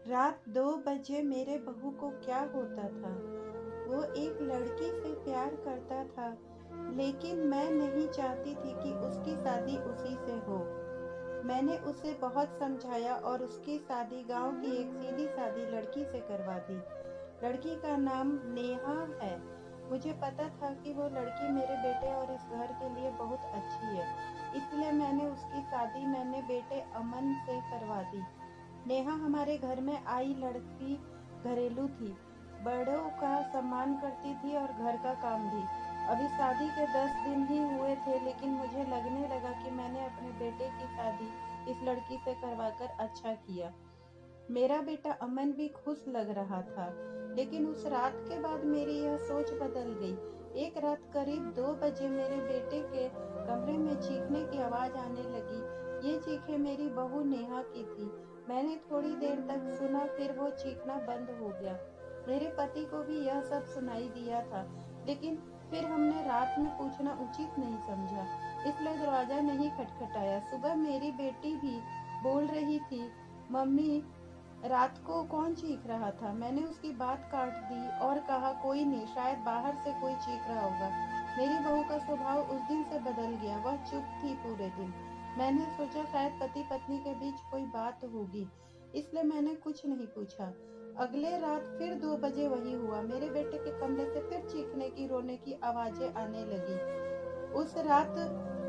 रात 2 बजे मेरे बहू को क्या होता था। वो एक लड़की से प्यार करता था, लेकिन मैं नहीं चाहती थी कि उसकी शादी उसी से हो। मैंने उसे बहुत समझाया और उसकी शादी गांव की एक सीधी-सादी लड़की से करवा दी। लड़की का नाम नेहा है। मुझे पता था कि वो लड़की मेरे बेटे और इस घर के लिए बहुत अच्छी है, इसलिए मैंने उसकी शादी मैंने बेटे अमन से करवा दी। नेहा हमारे घर में आई लड़की घरेलू थी, बड़ों का सम्मान करती थी और घर का काम भी। अभी शादी के 10 दिन ही हुए थे, लेकिन मुझे लगने लगा कि मैंने अपने बेटे की शादी इस लड़की से करवाकर अच्छा किया। मेरा बेटा अमन भी खुश लग रहा था, लेकिन उस रात के बाद मेरी यह सोच बदल गई। एक रात करीब 2 बजे मेरे बेटे के कमरे में चीखने की आवाज आने लगी। ये चीखें मेरी बहू नेहा की थी। मैंने थोड़ी देर तक सुना, फिर वो चीखना बंद हो गया। मेरे पति को भी यह सब सुनाई दिया था, लेकिन फिर हमने रात में पूछना उचित नहीं समझा, इसलिए दरवाजा नहीं खटखटाया। सुबह मेरी बेटी भी बोल रही थी, मम्मी, रात को कौन चीख रहा था? मैंने उसकी बात काट दी और कहा, कोई नहीं, शायद बाहर से कोई चीख रहा होगा। मेरी बहू का स्वभाव उस दिन से बदल गया। वह चुप थी पूरे दिन। मैंने सोचा शायद पति पत्नी के बीच कोई बात होगी, इसलिए मैंने कुछ नहीं पूछा। अगले रात फिर 2 बजे वही हुआ। मेरे बेटे के कमरे से फिर चीखने की रोने की आवाजें आने लगी। उस रात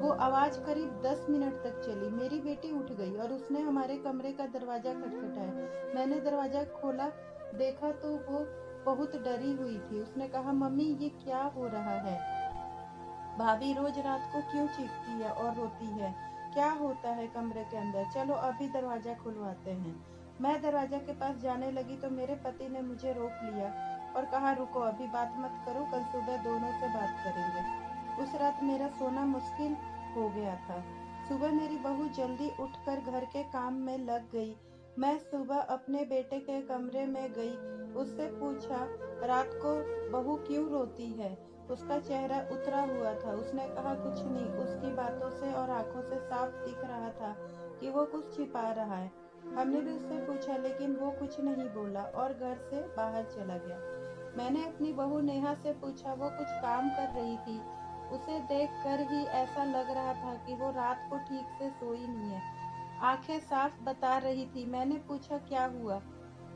वो आवाज करीब 10 मिनट तक चली। मेरी बेटी उठ गई और उसने हमारे कमरे का दरवाजा खटखटाया। मैंने दरवाजा खोला, देखा तो वो बहुत डरी हुई थी। उसने कहा, मम्मी, ये क्या हो रहा है? भाभी रोज रात को क्यों चीखती है और रोती है? क्या होता है कमरे के अंदर? चलो अभी दरवाजा खुलवाते हैं। मैं दरवाजा के पास जाने लगी तो मेरे पति ने मुझे रोक लिया और कहा, रुको, अभी बात मत करो, कल सुबह दोनों से बात करेंगे। उस रात मेरा सोना मुश्किल हो गया था। सुबह मेरी बहू जल्दी उठकर घर के काम में लग गई। मैं सुबह अपने बेटे के कमरे में गई, उससे पूछा, रात को बहू क्यों रोती है? उसका चेहरा उतरा हुआ था। उसने कहा, कुछ नहीं। उसकी बातों से और आंखों से साफ दिख रहा था कि वो कुछ छिपा रहा है। हमने भी उससे पूछा, लेकिन वो कुछ नहीं बोला और घर से बाहर चला गया। मैंने अपनी बहू नेहा से पूछा, वो कुछ काम कर रही थी। उसे देखकर ही ऐसा लग रहा था कि वो रात को ठीक से सोई नहीं है। आंखें साफ बता रही थी। मैंने पूछा, क्या हुआ?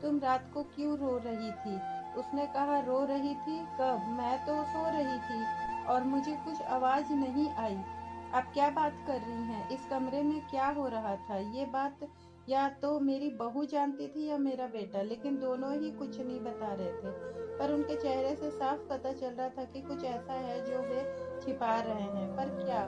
तुम रात को क्यों रो रही थी? उसने कहा, रो रही थी? कब? मैं तो सो रही थी और मुझे कुछ आवाज नहीं आई। आप क्या बात कर रही हैं? इस कमरे में क्या हो रहा था? ये बात या तो मेरी बहू जानती थी या मेरा बेटा, लेकिन दोनों ही कुछ नहीं बता रहे थे। पर उनके चेहरे से साफ पता चल रहा था कि कुछ ऐसा है जो वे छिपा रहे हैं। पर क्या?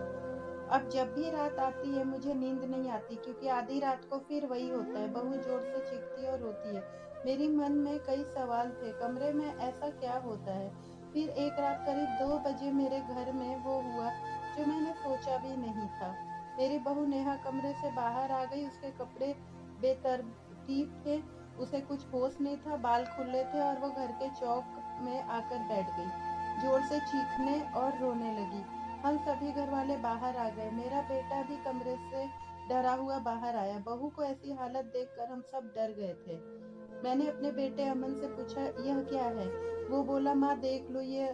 अब जब भी रात आती है मुझे नींद नहीं आती, क्योंकि आधी रात को फिर वही होता है, बहू जोर से चीखती है और रोती है। मेरी मन में कई सवाल थे, कमरे में ऐसा क्या होता है? फिर एक रात करीब 2 बजे मेरे घर में वो हुआ जो मैंने सोचा भी नहीं था। मेरी बहू नेहा कमरे से बाहर आ गई। उसके कपड़े बेतरतीब थे, उसे कुछ होश नहीं था, बाल खुले थे और वो घर के चौक में आकर बैठ गई। जोर से चीखने और रोने लगी। हम सभी घरवाले बाहर आ गए। मेरा बेटा भी कमरे से डरा हुआ बाहर आया। बहू को ऐसी हालत देखकर हम सब डर गए थे। मैंने अपने बेटे अमन से पूछा, यह क्या है? वो बोला, माँ देख लो, ये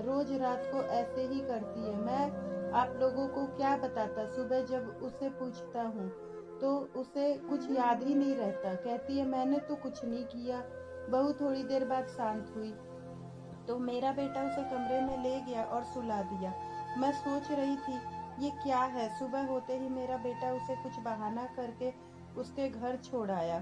रोज रात को ऐसे ही करती है। मैं आप लोगों को क्या बताता, सुबह जब उसे पूछता हूँ तो उसे कुछ याद ही नहीं रहता। कहती है, मैंने तो कुछ नहीं किया। बहू थोड़ी देर बाद शांत हुई तो मेरा बेटा उसे कमरे में ले गया और सुला दिया। मैं सोच रही थी, ये क्या है? सुबह होते ही मेरा बेटा उसे कुछ बहाना करके उसके घर छोड़ आया।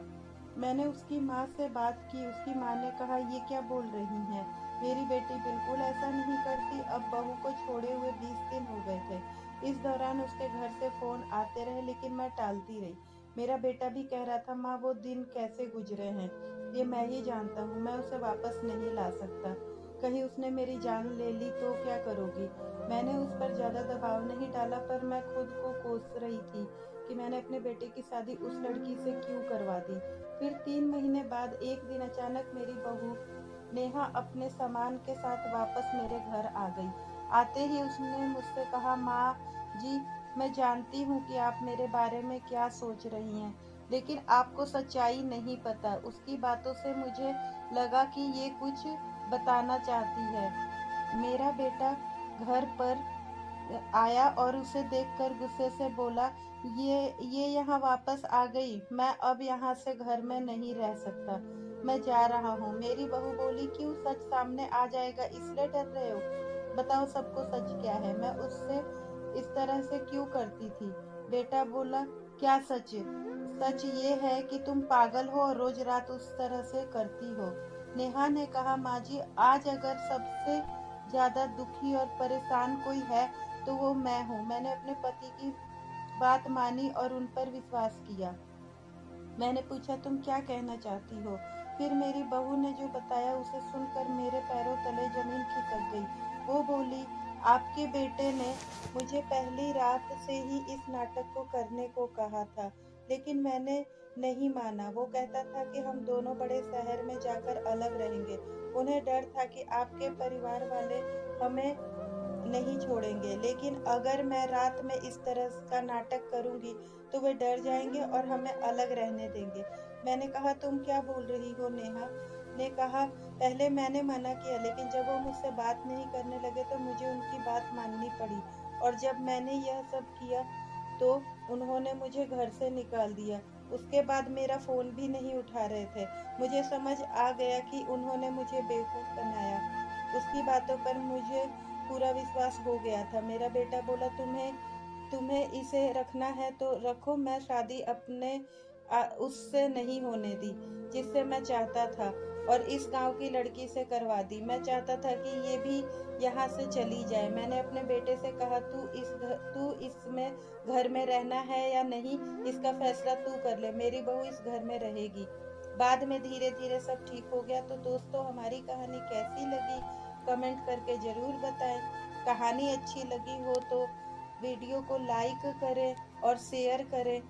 मैंने उसकी माँ से बात की। उसकी माँ ने कहा, ये क्या बोल रही हैं? मेरी बेटी बिल्कुल ऐसा नहीं करती। अब बहू को छोड़े हुए 20 दिन हो गए थे। इस दौरान उसके घर से फोन आते रहे, लेकिन मैं टालती रही। मेरा बेटा भी कह रहा था, माँ, वो दिन कैसे गुजरे हैं ये मैं ही जानता हूँ। मैं उसे वापस नहीं ला सकता। कहीं उसने मेरी जान ले ली तो क्या करोगी? मैंने उस पर ज्यादा दबाव नहीं डाला, पर मैं खुद को कोस रही थी कि मैंने अपने बेटे की शादी उस लड़की से क्यों करवा दी। फिर 3 महीने बाद एक दिन अचानक मेरी बहू नेहा अपने सामान के साथ वापस मेरे घर आ गई। आते ही उसने मुझसे कहा, माँ जी, मैं जानती हूँ कि आप मेरे बारे में क्या सोच रही हैं, लेकिन आपको सच्चाई नहीं पता। उसकी बातों से मुझे लगा कि ये कुछ बताना चाहती है। मेरा बेटा घर पर आया और उसे देखकर गुस्से से बोला, ये यहाँ वापस आ गई। मैं अब यहाँ से घर में नहीं रह सकता। मैं जा रहा हूँ। मेरी बहू बोली, क्यों? सच सामने आ जाएगा इसलिए डर रहे हो? बताओ सबको सच क्या है? मैं उससे इस तरह से क्यों करती थी? बेटा बोला, क्या सच? सच ये है कि तुम पागल हो और रोज रात उस तरह से करती हो। नेहा ने कहा, माँ जी, आज अगर सबसे ज्यादा दुखी और परेशान कोई है तो वो मैं हूँ। मैंने अपने पति की बात मानी और उन पर विश्वास किया। मैंने पूछा, तुम क्या कहना चाहती हो? फिर मेरी बहू ने जो बताया उसे सुनकर मेरे पैरों तले जमीन खिसक गई। वो बोली, आपके बेटे ने मुझे पहली रात से ही इस नाटक को करने को कहा था, लेकिन मैंने नहीं माना। वो कहता था कि हम दोनों बड़े शहर में जाकर अलग रहेंगे। उन्हें डर था कि आपके परिवार वाले हमें नहीं छोड़ेंगे, लेकिन अगर मैं रात में इस तरह का नाटक करूंगी तो वे डर जाएंगे और हमें अलग रहने देंगे। मैंने कहा, तुम क्या बोल रही हो? नेहा ने कहा, पहले मैंने मना किया, लेकिन जब वो मुझसे बात नहीं करने लगे तो मुझे उनकी बात माननी पड़ी। और जब मैंने यह सब किया तो उन्होंने मुझे घर से निकाल दिया। उसके बाद मेरा फोन भी नहीं उठा रहे थे। मुझे समझ आ गया कि उन्होंने मुझे बेवकूफ बनाया। उसकी बातों पर मुझे पूरा विश्वास हो गया था। मेरा बेटा बोला, तुम्हें तुम्हें इसे रखना है तो रखो। मैं शादी अपने उससे नहीं होने दी जिससे मैं चाहता था, और इस गांव की लड़की से करवा दी। मैं चाहता था कि ये भी यहाँ से चली जाए। मैंने अपने बेटे से कहा, तू इसमें घर में रहना है या नहीं, इसका फैसला तू कर ले। मेरी बहू इस घर में रहेगी। बाद में धीरे धीरे सब ठीक हो गया। तो दोस्तों, हमारी कहानी कैसी लगी कमेंट करके ज़रूर बताएं। कहानी अच्छी लगी हो तो वीडियो को लाइक करें और शेयर करें,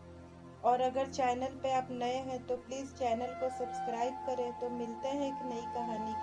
और अगर चैनल पे आप नए हैं तो प्लीज़ चैनल को सब्सक्राइब करें। तो मिलते हैं एक नई कहानी